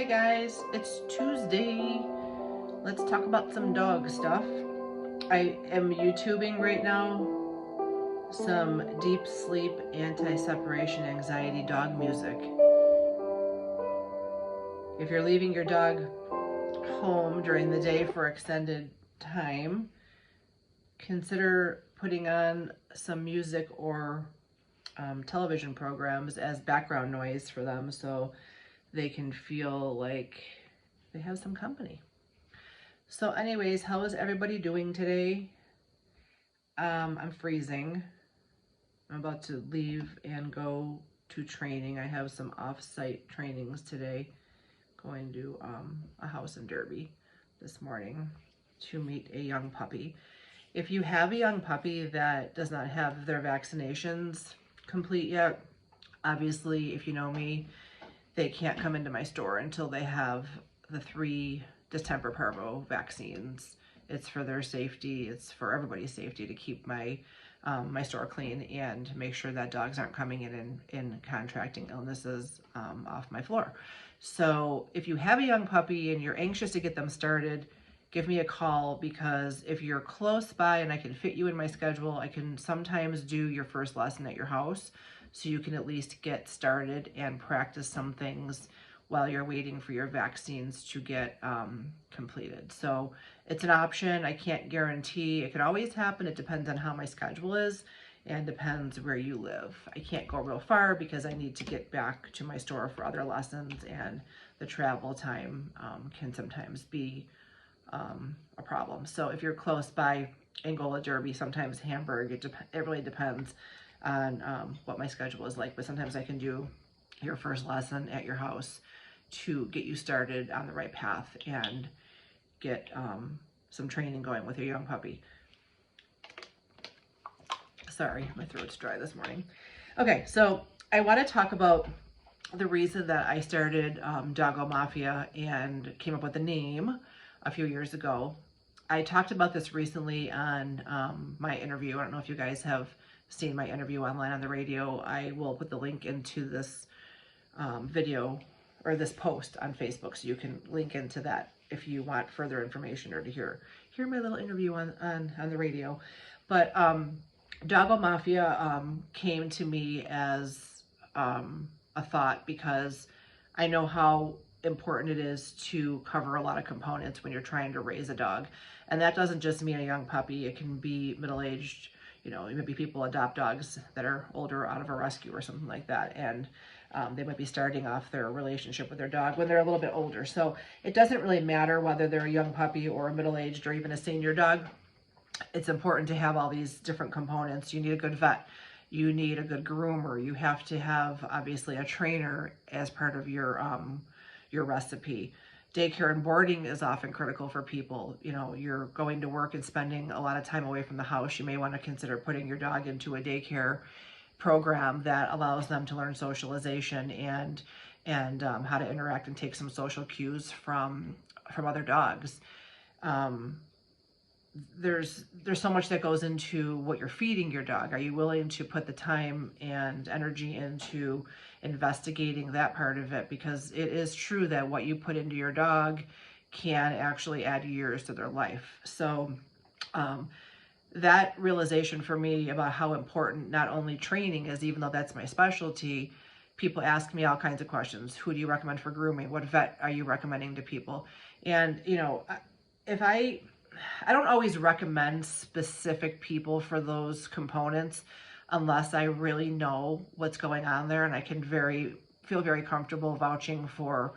Hi guys, it's Tuesday. Let's talk about some dog stuff. I am YouTubing right now some deep sleep, anti-separation anxiety dog music. If you're leaving your dog home during the day for extended time, consider putting on some music or television programs as background noise for them so they can feel like they have some company. So anyways, how is everybody doing today? I'm freezing. I'm about to leave and go to training. I have some off-site trainings today. Going to a house in Derby this morning to meet a young puppy. If you have a young puppy that does not have their vaccinations complete yet, obviously, if you know me, they can't come into my store until they have the 3 distemper parvo vaccines. It's for their safety. It's for everybody's safety to keep my my store clean and make sure that dogs aren't coming in and contracting illnesses off my floor. So if you have a young puppy and you're anxious to get them started, give me a call, because if you're close by and I can fit you in my schedule, I can sometimes do your first lesson at your house so you can at least get started and practice some things while you're waiting for your vaccines to get completed. So it's an option. I can't guarantee. It could always happen. It depends on how my schedule is and depends where you live. I can't go real far because I need to get back to my store for other lessons, and the travel time can sometimes be a problem. So if you're close by, Angola, Derby, sometimes Hamburg, it really depends on what my schedule is like, but sometimes I can do your first lesson at your house to get you started on the right path and get some training going with your young puppy. Sorry, my throat's dry this morning. Okay, so I want to talk about the reason that I started Doggo Mafia and came up with the name a few years ago. I talked about this recently on my interview. I don't know if you guys have seen my interview online on the radio. I will put the link into this video or this post on Facebook, so you can link into that if you want further information or to hear my little interview on the radio. But Doggo Mafia came to me as a thought because I know how important it is to cover a lot of components when you're trying to raise a dog. And that doesn't just mean a young puppy. It can be middle-aged, maybe people adopt dogs that are older out of a rescue or something like that. And they might be starting off their relationship with their dog when they're a little bit older. So it doesn't really matter whether they're a young puppy or a middle-aged or even a senior dog. It's important to have all these different components. You need a good vet. You need a good groomer. You have to have, obviously, a trainer as part of your recipe. Daycare and boarding is often critical for people. You're going to work and spending a lot of time away from the house. You may want to consider putting your dog into a daycare program that allows them to learn socialization and how to interact and take some social cues from other dogs. There's so much that goes into what you're feeding your dog. Are you willing to put the time and energy into investigating that part of it? Because it is true that what you put into your dog can actually add years to their life. So that realization for me about how important not only training is, even though that's my specialty, people ask me all kinds of questions. Who do you recommend for grooming? What vet are you recommending to people? And, if I don't always recommend specific people for those components unless I really know what's going on there and I can feel very comfortable vouching for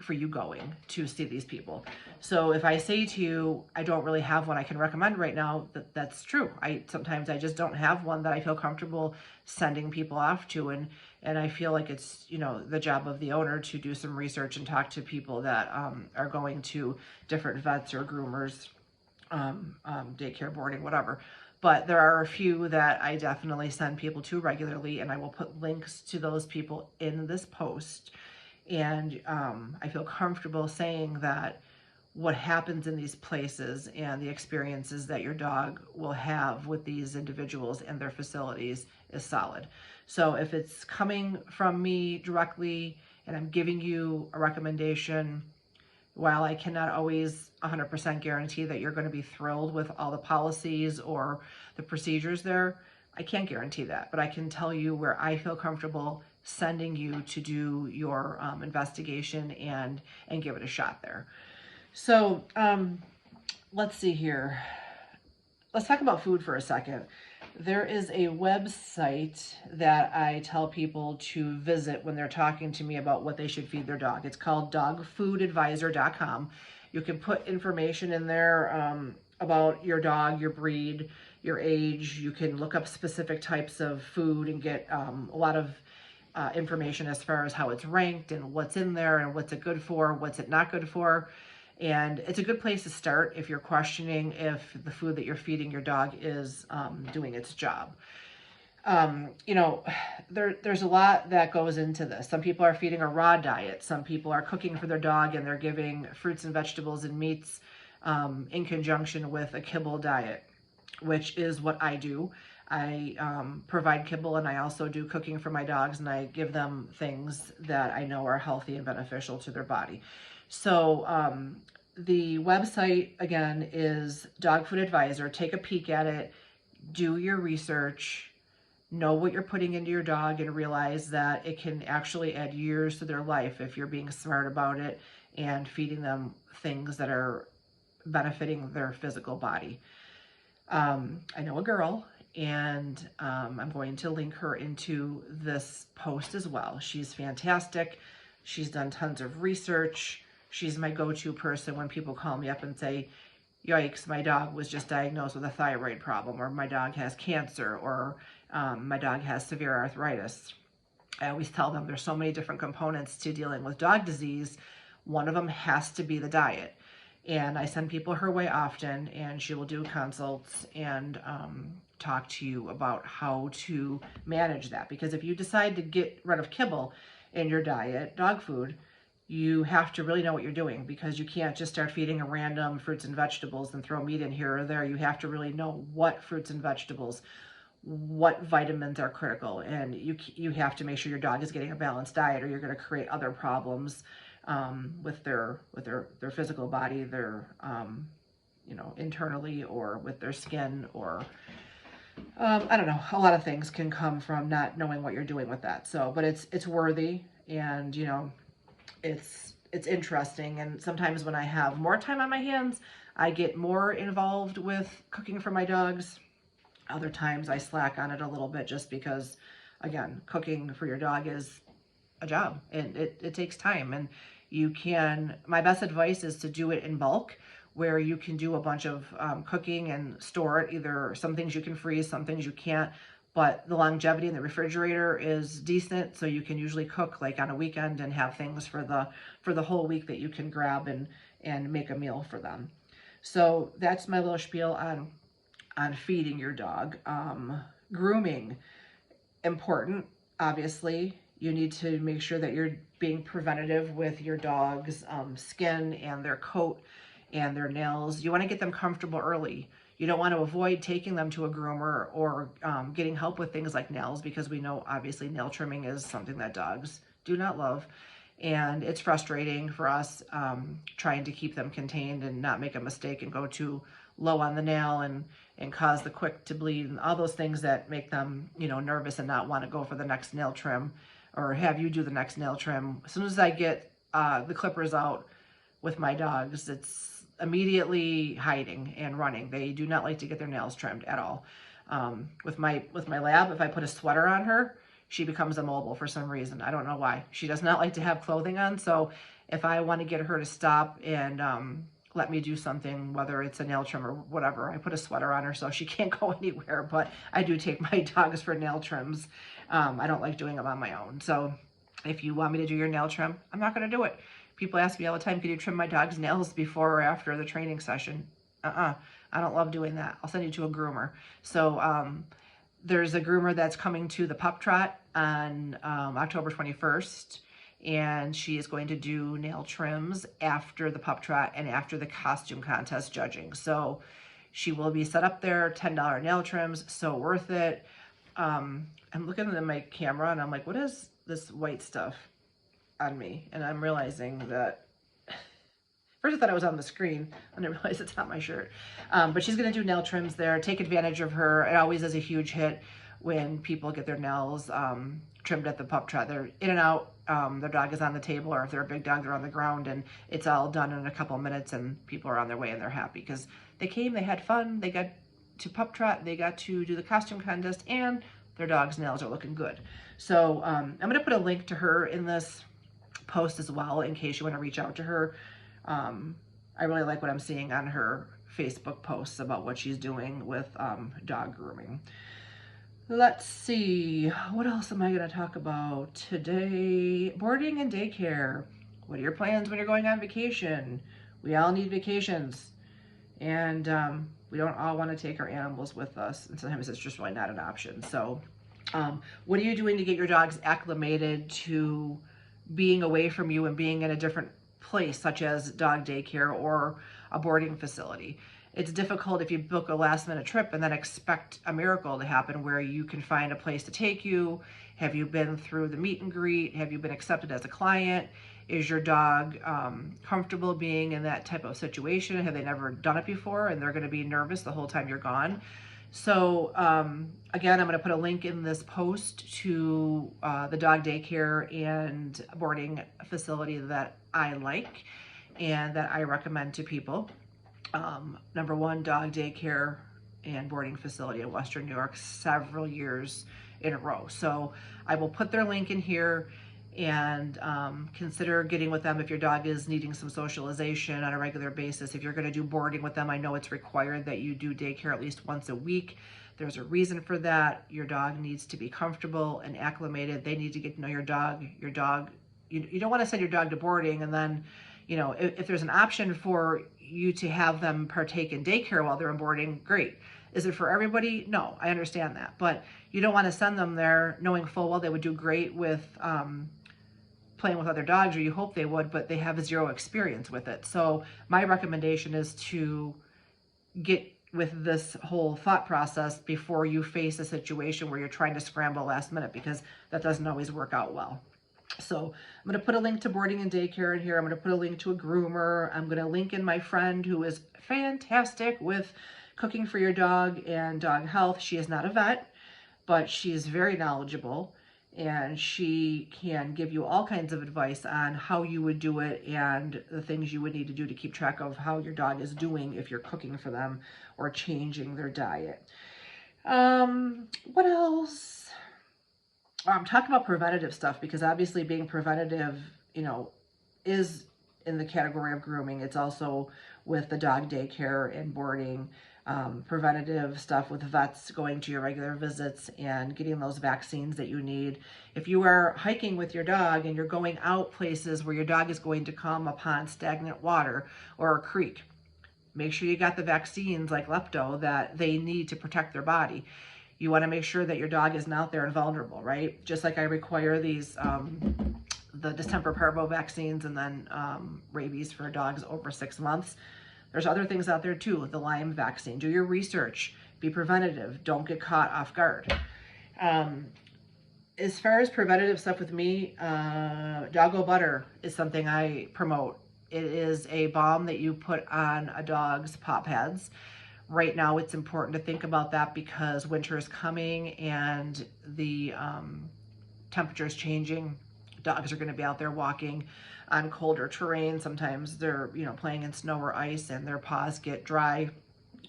you going to see these people. So if I say to you, I don't really have one I can recommend right now, that's true. Sometimes I just don't have one that I feel comfortable sending people off to, and I feel like it's the job of the owner to do some research and talk to people that are going to different vets or groomers, daycare, boarding, whatever. But there are a few that I definitely send people to regularly, and I will put links to those people in this post. And I feel comfortable saying that what happens in these places and the experiences that your dog will have with these individuals and their facilities is solid. So if it's coming from me directly and I'm giving you a recommendation. While I cannot always 100% guarantee that you're going to be thrilled with all the policies or the procedures there, I can't guarantee that, but I can tell you where I feel comfortable sending you to do your investigation and give it a shot there. So let's see here. Let's talk about food for a second. There is a website that I tell people to visit when they're talking to me about what they should feed their dog. It's called dogfoodadvisor.com. You can put information in there about your dog, your breed, your age. You can look up specific types of food and get a lot of information as far as how it's ranked and what's in there and what's it good for, what's it not good for. And it's a good place to start if you're questioning if the food that you're feeding your dog is doing its job. You know, there's a lot that goes into this. Some people are feeding a raw diet. Some people are cooking for their dog and they're giving fruits and vegetables and meats in conjunction with a kibble diet, which is what I do. I provide kibble, and I also do cooking for my dogs, and I give them things that I know are healthy and beneficial to their body. So the website, again, is Dog Food Advisor. Take a peek at it, do your research, know what you're putting into your dog, and realize that it can actually add years to their life if you're being smart about it and feeding them things that are benefiting their physical body. I know a girl, and I'm going to link her into this post as well. She's fantastic. She's done tons of research. She's my go-to person when people call me up and say, yikes, my dog was just diagnosed with a thyroid problem, or my dog has cancer, or my dog has severe arthritis. I always tell them there's so many different components to dealing with dog disease. One of them has to be the diet. And I send people her way often, and she will do consults and talk to you about how to manage that. Because if you decide to get rid of kibble in your diet, dog food, you have to really know what you're doing, because you can't just start feeding a random fruits and vegetables and throw meat in here or there. You have to really know what fruits and vegetables, what vitamins are critical, and you have to make sure your dog is getting a balanced diet, or you're going to create other problems with their physical body, their you know, internally, or with their skin, or I don't know, a lot of things can come from not knowing what you're doing with that. So, but it's worthy, and you know, it's interesting. And sometimes when I have more time on my hands, I get more involved with cooking for my dogs. Other times I slack on it a little bit, just because, again, cooking for your dog is a job, and it takes time. And you can, my best advice is to do it in bulk, where you can do a bunch of cooking and store it. Either some things you can freeze, some things you can't, but the longevity in the refrigerator is decent, so you can usually cook like on a weekend and have things for the whole week that you can grab and make a meal for them. So that's my little spiel on feeding your dog. Grooming, important, obviously. You need to make sure that you're being preventative with your dog's skin and their coat and their nails. You want to get them comfortable early. You don't want to avoid taking them to a groomer or getting help with things like nails, because we know obviously nail trimming is something that dogs do not love. And it's frustrating for us trying to keep them contained and not make a mistake and go too low on the nail and cause the quick to bleed and all those things that make them, you know, nervous and not want to go for the next nail trim or have you do the next nail trim. As soon as I get the clippers out with my dogs, it's immediately hiding and running. They do not like to get their nails trimmed at all. With my lab, if I put a sweater on her, she becomes immobile for some reason. I don't know why. She does not like to have clothing on. So if I want to get her to stop and let me do something, whether it's a nail trim or whatever, I put a sweater on her so she can't go anywhere. But I do take my dogs for nail trims. I don't like doing them on my own. So if you want me to do your nail trim, I'm not going to do it. People ask me all the time, can you trim my dog's nails before or after the training session? I don't love doing that. I'll send you to a groomer. So there's a groomer that's coming to the Pup Trot on October 21st. And she is going to do nail trims after the Pup Trot and after the costume contest judging. So she will be set up there, $10 nail trims, so worth it. I'm looking at my camera and I'm like, what is this white stuff? on me, and I'm realizing that. First I thought it was on the screen, and I realized it's not my shirt. But she's going to do nail trims there. Take advantage of her. It always is a huge hit when people get their nails trimmed at the pup trot. They're in and out. Their dog is on the table, or if they're a big dog, they're on the ground, and it's all done in a couple of minutes, and people are on their way, and they're happy because they came, they had fun, they got to pup trot, they got to do the costume contest, and their dog's nails are looking good. So I'm going to put a link to her in this post as well, in case you want to reach out to her. I really like what I'm seeing on her Facebook posts about what she's doing with dog grooming. Let's see, what else am I going to talk about today? Boarding and daycare. What are your plans when you're going on vacation? We all need vacations, and we don't all want to take our animals with us, and sometimes it's just really not an option. So what are you doing to get your dogs acclimated to being away from you and being in a different place, such as dog daycare or a boarding facility? It's difficult if you book a last minute trip and then expect a miracle to happen where you can find a place to take you. Have you been through the meet and greet? Have you been accepted as a client? Is your dog comfortable being in that type of situation? Have they never done it before and they're going to be nervous the whole time you're gone? So again, I'm going to put a link in this post to the dog daycare and boarding facility that I like and that I recommend to people. Number one, dog daycare and boarding facility in Western New York, several years in a row. So I will put their link in here, and consider getting with them if your dog is needing some socialization on a regular basis. If you're going to do boarding with them, I know it's required that you do daycare at least once a week. There's a reason for that. Your dog needs to be comfortable and acclimated. They need to get to know your dog. You don't want to send your dog to boarding and then, you know, if there's an option for you to have them partake in daycare while they're in boarding, great. Is it for everybody? No, I understand that. But you don't want to send them there knowing full well they would do great with playing with other dogs, or you hope they would, but they have zero experience with it. So my recommendation is to get with this whole thought process before you face a situation where you're trying to scramble last minute, because that doesn't always work out well. So I'm going to put a link to boarding and daycare in here. I'm going to put a link to a groomer. I'm going to link in my friend who is fantastic with cooking for your dog and dog health. She is not a vet, but she is very knowledgeable, and she can give you all kinds of advice on how you would do it and the things you would need to do to keep track of how your dog is doing if you're cooking for them or changing their diet. What else? I'm talking about preventative stuff, because obviously being preventative, you know, is in the category of grooming. It's also with the dog daycare and boarding, preventative stuff with vets, going to your regular visits and getting those vaccines that you need. If you are hiking with your dog and you're going out places where your dog is going to come upon stagnant water or a creek, make sure you got the vaccines like lepto that they need to protect their body. You want to make sure that your dog isn't out there and vulnerable, right? Just like I require these, the distemper parvo vaccines and then rabies for dogs over 6 months. There's other things out there too, the Lyme vaccine. Do your research, be preventative, don't get caught off guard. As far as preventative stuff with me, Doggo Butter is something I promote. It is a balm that you put on a dog's paw pads. Right now, it's important to think about that because winter is coming and the temperature is changing. Dogs are going to be out there walking on colder terrain. Sometimes they're, you know, playing in snow or ice and their paws get dry,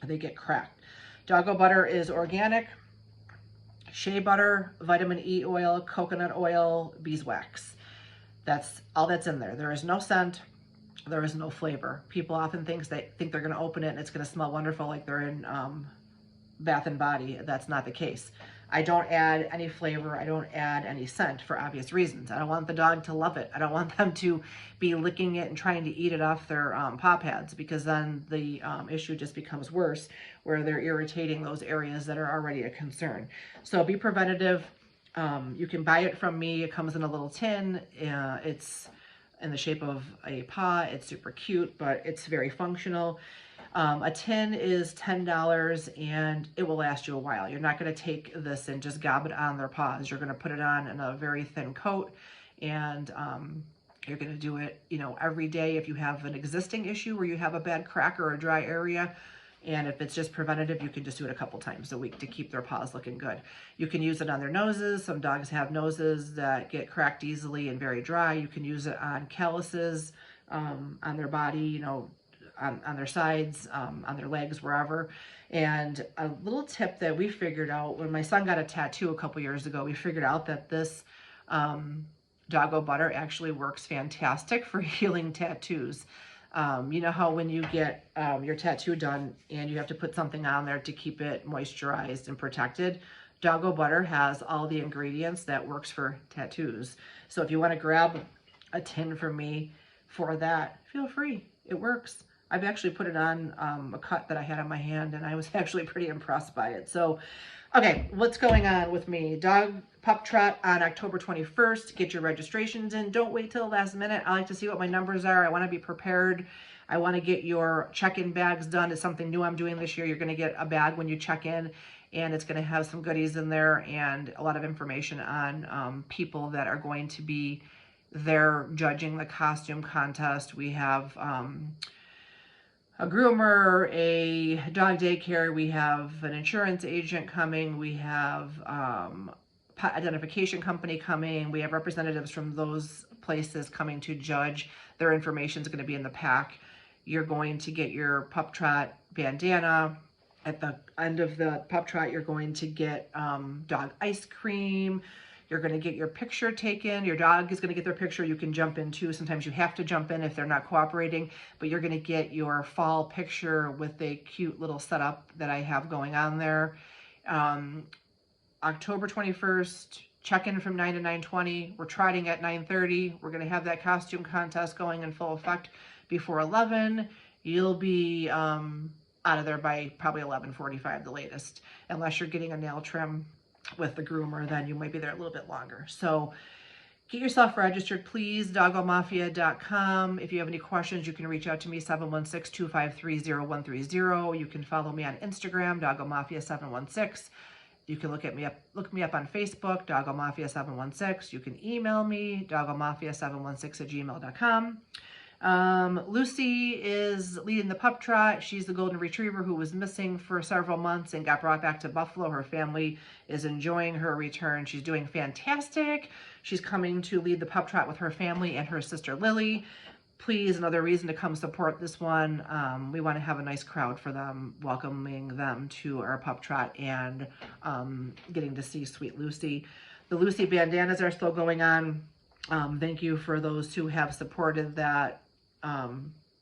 they get cracked. Doggo Butter is organic, shea butter, vitamin E oil, coconut oil, beeswax. That's all that's in there. There is no scent. There is no flavor. People often think they're going to open it and it's going to smell wonderful like they're in Bath and Body. That's not the case. I don't add any flavor. I don't add any scent for obvious reasons. I don't want the dog to love it. I don't want them to be licking it and trying to eat it off their paw pads, because then the issue just becomes worse, where they're irritating those areas that are already a concern. So be preventative. You can buy it from me. It comes in a little tin. It's in the shape of a paw. It's super cute, but it's very functional. A tin is $10 and it will last you a while. You're not going to take this and just gob it on their paws. You're going to put it on in a very thin coat, and You're going to do it, you know, every day if you have an existing issue where you have a bad crack or a dry area. And if it's just preventative, you can just do it a couple times a week to keep their paws looking good. You can use it on their noses. Some dogs have noses that get cracked easily and very dry. You can use it on calluses, on their body, you know, on their sides, on their legs, wherever. And a little tip that we figured out when my son got a tattoo a couple years ago, we figured out that this Doggo Butter actually works fantastic for healing tattoos. You know how when you get your tattoo done and you have to put something on there to keep it moisturized and protected, Doggo Butter has all the ingredients that works for tattoos. So if you want to grab a tin from me for that, feel free. It works. I've actually put it on a cut that I had on my hand, and I was actually pretty impressed by it. So, okay, what's going on with me? Dog Pup Trot on October 21st. Get your registrations in. Don't wait till the last minute. I like to see what my numbers are. I want to be prepared. I want to get your check-in bags done. It's something new I'm doing this year. You're going to get a bag when you check in, and it's going to have some goodies in there and a lot of information on people that are going to be there judging the costume contest. We have a groomer, a dog daycare, we have an insurance agent coming, we have pet identification company coming, we have representatives from those places coming to judge. Their information is going to be in the pack. You're going to get your Pup Trot bandana. At the end of the Pup Trot, you're going to get dog ice cream. You're going to get your picture taken. Your dog is going to get their picture. You can jump in too. Sometimes you have to jump in if they're not cooperating, but you're going to get your fall picture with a cute little setup that I have going on there. October 21st, check-in from 9 to 9:20. We're trotting at 9:30. We're going to have that costume contest going in full effect before 11. You'll be out of there by probably 11:45 the latest, unless you're getting a nail trim with the groomer, then you might be there a little bit longer. So get yourself registered, please. DoggoMafia.com. If you have any questions, you can reach out to me, 716-253-0130. You can follow me on Instagram, Doggo Mafia 716. You can look me up on Facebook, Doggo Mafia 716. You can email me, doggomafia716@gmail.com. Lucy is leading the Pup Trot. She's the golden retriever who was missing for several months and got brought back to Buffalo. Her family is enjoying her return. She's doing fantastic. She's coming to lead the Pup Trot with her family and her sister Lily. Please, another reason to come support this one. We want to have a nice crowd for them, welcoming them to our Pup Trot and getting to see sweet Lucy. The Lucy bandanas are still going on. Thank you for those who have supported that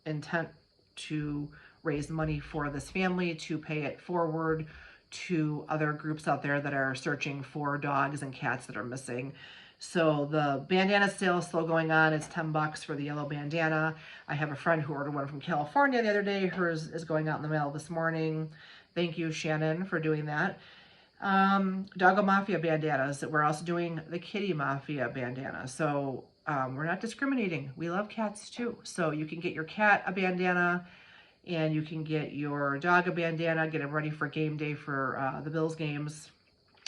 intent to raise money for this family, to pay it forward to other groups out there that are searching for dogs and cats that are missing. So the bandana sale is still going on. It's $10 for the yellow bandana. I have a friend who ordered one from California the other day. Hers is going out in the mail this morning. Thank you, Shannon, for doing that. Doggo Mafia bandanas. We're also doing the Kitty Mafia bandana. So we're not discriminating. We love cats too. So you can get your cat a bandana and you can get your dog a bandana. Get them ready for game day for the Bills games.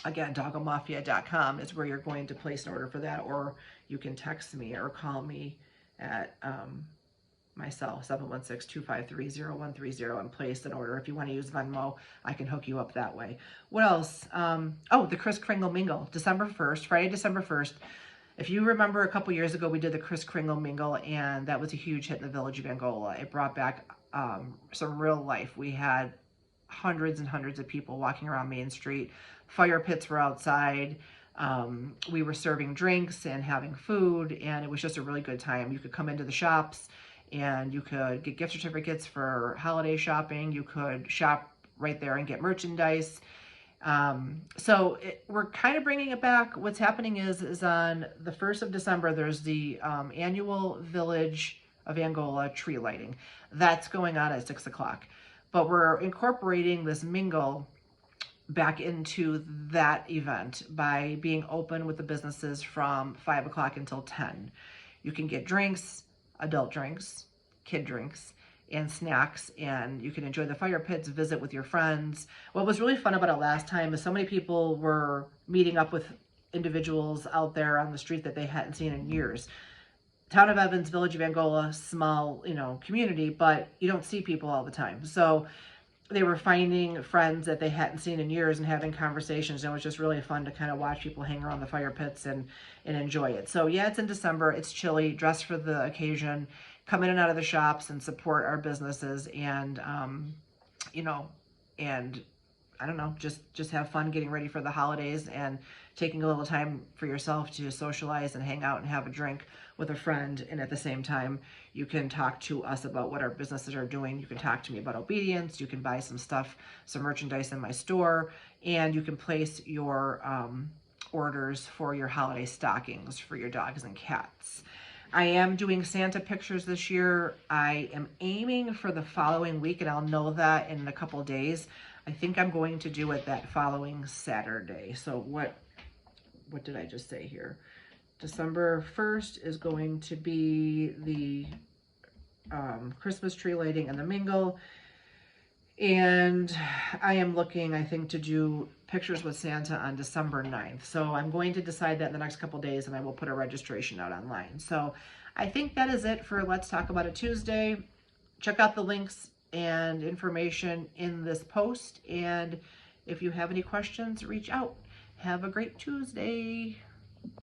Again, doggomafia.com is where you're going to place an order for that, or you can text me or call me at my cell, 716-253-0130, and place an order. If you want to use Venmo, I can hook you up that way. What else? Oh, the Kris Kringle Mingle, December 1st, Friday, December 1st. If you remember a couple years ago, we did the Kris Kringle Mingle, and that was a huge hit in the village of Angola. It brought back some real life. We had hundreds and hundreds of people walking around Main Street. Fire pits were outside. We were serving drinks and having food, and it was just a really good time. You could come into the shops and you could get gift certificates for holiday shopping. You could shop right there and get merchandise. So we're kind of bringing it back. What's happening is on the 1st of December, there's the annual Village of Angola tree lighting. That's going on at 6 o'clock. But we're incorporating this mingle back into that event by being open with the businesses from 5 o'clock until 10. You can get drinks, adult drinks, kid drinks, and snacks, and you can enjoy the fire pits, visit with your friends. What was really fun about it last time is so many people were meeting up with individuals out there on the street that they hadn't seen in years. Town of Evans, Village of Angola, small, community, but you don't see people all the time. So they were finding friends that they hadn't seen in years and having conversations. And it was just really fun to kind of watch people hang around the fire pits and enjoy it. So yeah, it's in December. It's chilly. Dress for the occasion. Come in and out of the shops and support our businesses. And, and I don't know, just have fun getting ready for the holidays and taking a little time for yourself to socialize and hang out and have a drink with a friend. And at the same time, you can talk to us about what our businesses are doing. You can talk to me about obedience. You can buy some stuff, some merchandise in my store, and you can place your orders for your holiday stockings for your dogs and cats. I am doing Santa pictures this year. I am aiming for the following week, and I'll know that in a couple days. I think I'm going to do it that following Saturday. So what did I just say here? December 1st is going to be the Christmas tree lighting and the mingle. And I am looking, I think, to do pictures with Santa on December 9th. So I'm going to decide that in the next couple days, and I will put a registration out online. So I think that is it for Let's Talk About It Tuesday. Check out the links and information in this post. And if you have any questions, reach out. Have a great Tuesday.